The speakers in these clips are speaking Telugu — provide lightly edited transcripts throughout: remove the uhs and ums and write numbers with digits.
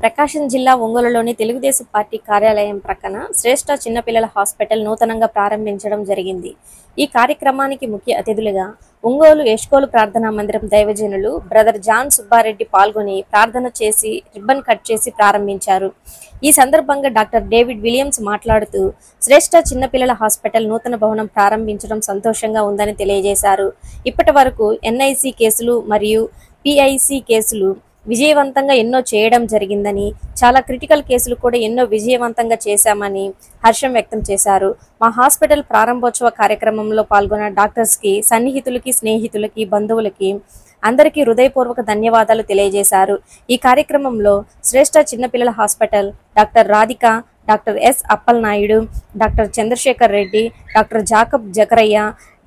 ప్రకాశం జిల్లా ఒంగోలులోని తెలుగుదేశం పార్టీ కార్యాలయం ప్రక్కన శ్రేష్ఠ చిన్నపిల్లల హాస్పిటల్ నూతనంగా ప్రారంభించడం జరిగింది. ఈ కార్యక్రమానికి ముఖ్య అతిథులుగా ఒంగోలు ఎష్కోలు ప్రార్థనా మందిరం దైవజనులు బ్రదర్ జాన్ సుబ్బారెడ్డి పాల్గొని ప్రార్థన చేసి రిబ్బన్ కట్ చేసి ప్రారంభించారు. ఈ సందర్భంగా డాక్టర్ డేవిడ్ విలియమ్స్ మాట్లాడుతూ శ్రేష్ఠ చిన్నపిల్లల హాస్పిటల్ నూతన భవనం ప్రారంభించడం సంతోషంగా ఉందని తెలియజేశారు. ఇప్పటి వరకు ఎన్ఐసి కేసులు మరియు పిఐసి కేసులు విజయవంతంగా ఎన్నో చేయడం జరిగిందని, చాలా క్రిటికల్ కేసులు కూడా ఎన్నో విజయవంతంగా చేశామని హర్షం వ్యక్తం చేశారు. మా హాస్పిటల్ ప్రారంభోత్సవ కార్యక్రమంలో పాల్గొన్న డాక్టర్స్కి, సన్నిహితులకి, స్నేహితులకి, బంధువులకి అందరికీ హృదయపూర్వక ధన్యవాదాలు తెలియజేశారు. ఈ కార్యక్రమంలో శ్రేష్ఠ చిన్నపిల్లల hospital doctor Radhika, doctor S Appalanaidu, doctor Chandrashekar Reddy, doctor Jacob Zakarayya,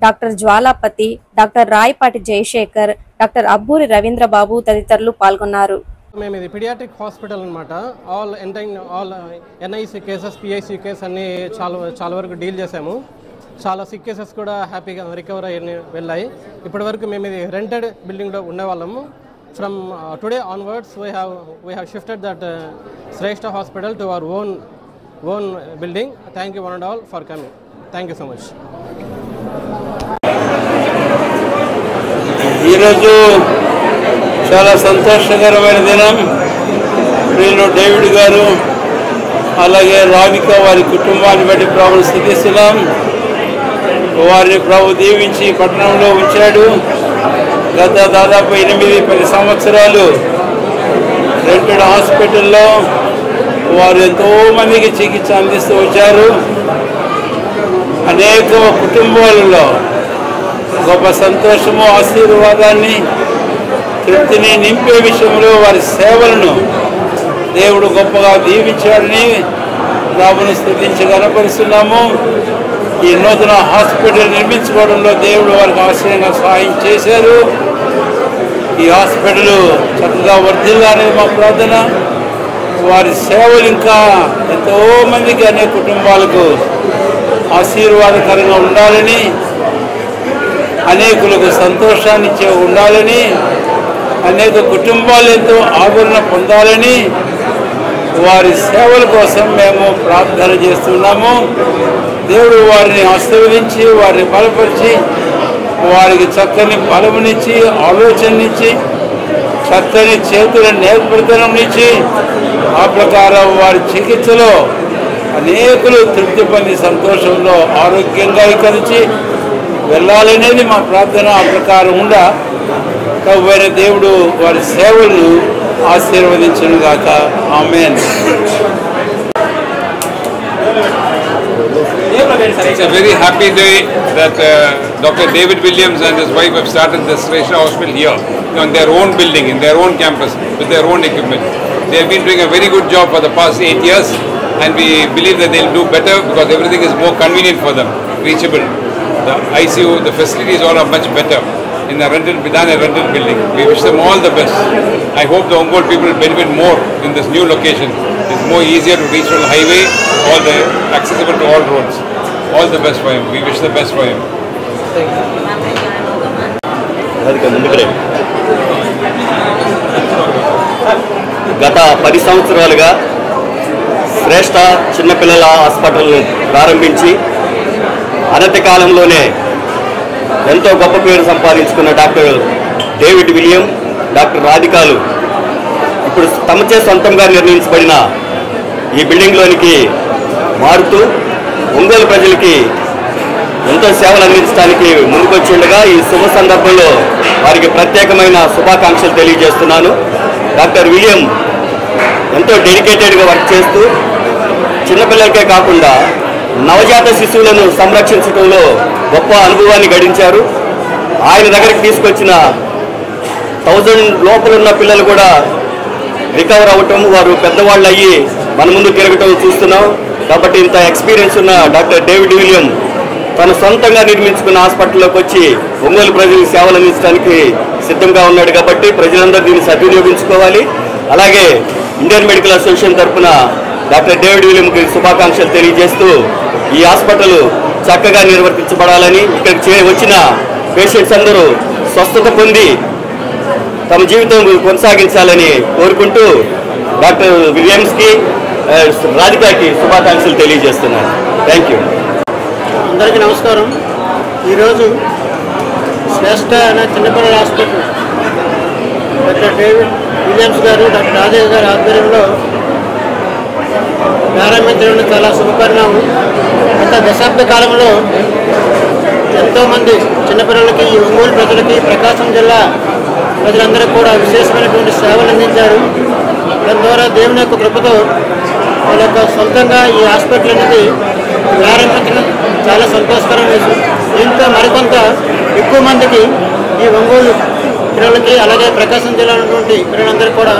doctor Jwalapathi, doctor Rayapati Jayashekar, doctor Abburi Ravindrababu తదితరులు పాల్గొన్నారు. మేము ఇది పీడియాట్రిక్ హాస్పిటల్ అనమాట. All NIC cases, PIC cases అన్నీ చాలా వరకు డీల్ చేసాము. చాలా సిక్ కేసెస్ కూడా హ్యాపీగా రికవర్ అయ్యి వెళ్ళాయి. ఇప్పటి వరకు మేము ఇది రెంటెడ్ బిల్డింగ్లో ఉండేవాళ్ళము. From today onwards we have shifted that Shreshtha hospital to our own building. Thank you one and all for coming. Thank you so much. ఈరోజు చాలా సంతోషకరమైన దినం. నేను డేవిడ్ గారు అలాగే రాధిక వారి కుటుంబాన్ని బట్టి ప్రభువుని స్తుతిస్తున్నాం. వారిని ప్రభు దీవించి పట్టణంలో ఉంచాడు. గత దాదాపు 8-10 సంవత్సరాలు రెంటెడ్ హాస్పిటల్లో వారు ఎంతోమందికి చికిత్స అందిస్తూ వచ్చారు. అనేక కుటుంబాలలో గొప్ప సంతోషము, ఆశీర్వాదాన్ని, తృప్తిని నింపే విషయంలో వారి సేవలను దేవుడు గొప్పగా దీవించాడని ప్రభువును స్తుతించి కనపరుస్తున్నాము. ఈ నూతన హాస్పిటల్ నిర్మించుకోవడంలో దేవుడు వారికి ఆశ్చర్యంగా సహాయం చేశారు. ఈ హాస్పిటల్ చక్కగా వర్ధిల్లాలని మా ప్రార్థన. వారి సేవలు ఇంకా ఎంతోమందికి, అనేక కుటుంబాలకు ఆశీర్వాదకరంగా ఉండాలని, అనేకులకు సంతోషాన్ని ఇచ్చే ఉండాలని, అనేక కుటుంబాలు ఎంతో ఆదరణ పొందాలని వారి సేవల కోసం మేము ప్రార్థన చేస్తున్నాము. దేవుడు వారిని ఆశీర్వదించి, వారిని బలపరిచి, వారికి చక్కని బలమునిచ్చి, ఆలోచననిచ్చి, చక్కని చేతుల నేర్పరితనంనిచ్చి, ఆ ప్రకారం వారి చికిత్సలో అనేకులు తృప్తి పొంది సంతోషంలో ఆరోగ్యంగా కలిసి వెళ్ళాలనేది మా ప్రార్థన. ఆ ప్రకారం ఉండా ప్రభువైన దేవుడు వారి సేవలను ఆశీర్వదించును గాక. ఆమేన్. It's a very happy day that Dr. David Williams and his wife have started this Shrestha Hospital here on their own building, in their own campus, with their own equipment. They have been doing a very good job for the past 8 years, and we believe that they'll do better because everything is more convenient for them, reachable. The ICU, the facilities all are much better in a rented building. We wish them all the best. I hope the Ongole people will benefit more in this new location. It's more easier to reach from the highway, accessible to all roads. All the best for him. We wish the best for him. గత 10 సంవత్సరాలుగా శ్రేష్ఠ చిన్నపిల్లల హాస్పిటల్ను ప్రారంభించి అనతి కాలంలోనే ఎంతో గొప్ప పేరు సంపాదించుకున్న డాక్టర్ డేవిడ్ విలియం, డాక్టర్ రాధికాలు ఇప్పుడు తమచే సొంతంగా నిర్ణయించబడిన ఈ బిల్డింగ్లోనికి మారుతూ ఒంగోలు ప్రజలకి ఎంతో సేవలు అందించడానికి ముందుకొచ్చిండగా ఈ శుభ సందర్భంలో వారికి ప్రత్యేకమైన శుభాకాంక్షలు తెలియజేస్తున్నాను. డాక్టర్ విలియం ఎంతో డెడికేటెడ్గా వర్క్ చేస్తూ చిన్నపిల్లలకే కాకుండా నవజాత శిశువులను సంరక్షించడంలో గొప్ప అనుభవాన్ని గడించారు. ఆయన దగ్గరికి తీసుకొచ్చిన 1000 లోపల ఉన్న పిల్లలు కూడా రికవర్ అవ్వటం, వారు పెద్దవాళ్ళు అయ్యి మన ముందు తిరగటం చూస్తున్నాం. కాబట్టి ఇంత ఎక్స్పీరియన్స్ ఉన్న డాక్టర్ డేవిడ్ విలియం తను సొంతంగా నిర్మించుకున్న హాస్పిటల్లోకి వచ్చి ఒంగోలు ప్రజలకు సేవలు అందించడానికి సిద్ధంగా ఉన్నాడు. కాబట్టి ప్రజలందరూ దీన్ని సద్వినియోగించుకోవాలి. అలాగే ఇండియన్ మెడికల్ అసోసియేషన్ తరఫున డాక్టర్ డేవిడ్ విలియంకి శుభాకాంక్షలు తెలియజేస్తూ ఈ హాస్పిటల్ చక్కగా నిర్వర్తించబడాలని, ఇక్కడికి వచ్చిన పేషెంట్స్ అందరూ స్వస్థత పొంది తమ జీవితం కొనసాగించాలని కోరుకుంటూ డాక్టర్ విలియమ్స్కి రాధికాకి శుభాకాంక్షలు తెలియజేస్తున్నాను. Thank you. అందరికీ నమస్కారం. ఈరోజు శ్రేష్ఠ అనే చిన్నపిల్లల హాస్పిటల్ డాక్టర్ డేవిడ్ విలియమ్స్ గారు, డాక్టర్ రాజయ్య గారి ఆధ్వర్యంలో ప్రారంభించడం చాలా శుభపరిణామం. గత దశాబ్ద కాలంలో ఎంతోమంది చిన్నపిల్లలకి, ఈ ఒంగోలు ప్రజలకి, ప్రకాశం జిల్లా ప్రజలందరూ కూడా విశేషమైనటువంటి సేవలు అందించారు. దాని ద్వారా దేవుని యొక్క కృపతో వాళ్ళ యొక్క సొంతంగా ఈ హాస్పిటల్ అనేది ప్రారంభించడం చాలా సంతోషకరమైన విషయం. దీంతో మరికొంత ఎక్కువ మందికి ఈ ఒంగోలు పిల్లలకి, అలాగే ప్రకాశం జిల్లా ఉన్నటువంటి పిల్లలందరూ కూడా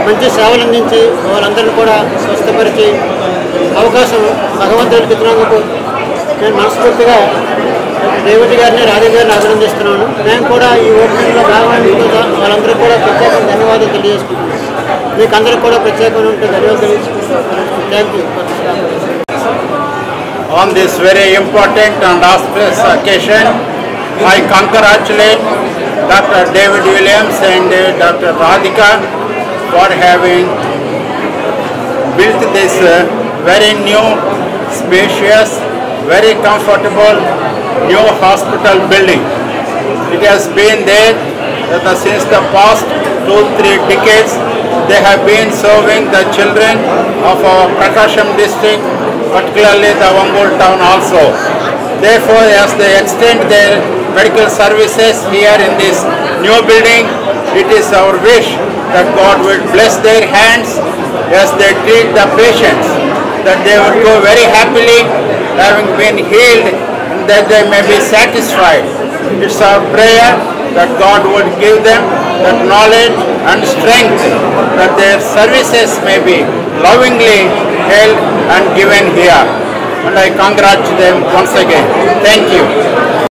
మంచి సేవలు అందించి వాళ్ళందరినీ కూడా స్వస్థపరిచి అవకాశం భగవంతుడికి ఇచ్చినందుకు నేను మనస్ఫూర్తిగా డేవిడ్ గారిని, రాజయ్య గారిని అభినందిస్తున్నాను. నేను కూడా ఈ ఓపెనింగ్లో భాగమైనందుకు వాళ్ళందరూ కూడా ప్రత్యేకంగా ధన్యవాదాలు తెలియజేసుకుంటున్నాను. మీకు అందరూ కూడా ప్రత్యేకంగా ఉంటే ధన్యవాదాలు తెలియజేసుకుంటున్నాను. Thank you. On this very important and auspicious occasion, I congratulate Dr. David Williams and Dr. Radhika for having built this very new, spacious, very comfortable new hospital building. It has been there since the past 2-3 decades. They have been serving the children of our Prakasham district, particularly the Ongole town also. Therefore, as they extend their medical services here in this new building, it is our wish that God will bless their hands as they treat the patients, that they would go very happily, having been healed, and that they may be satisfied. It's our prayer that God would give them that knowledge and strength, that their services may be lovingly held and given here. And I congratulate them once again. Thank you.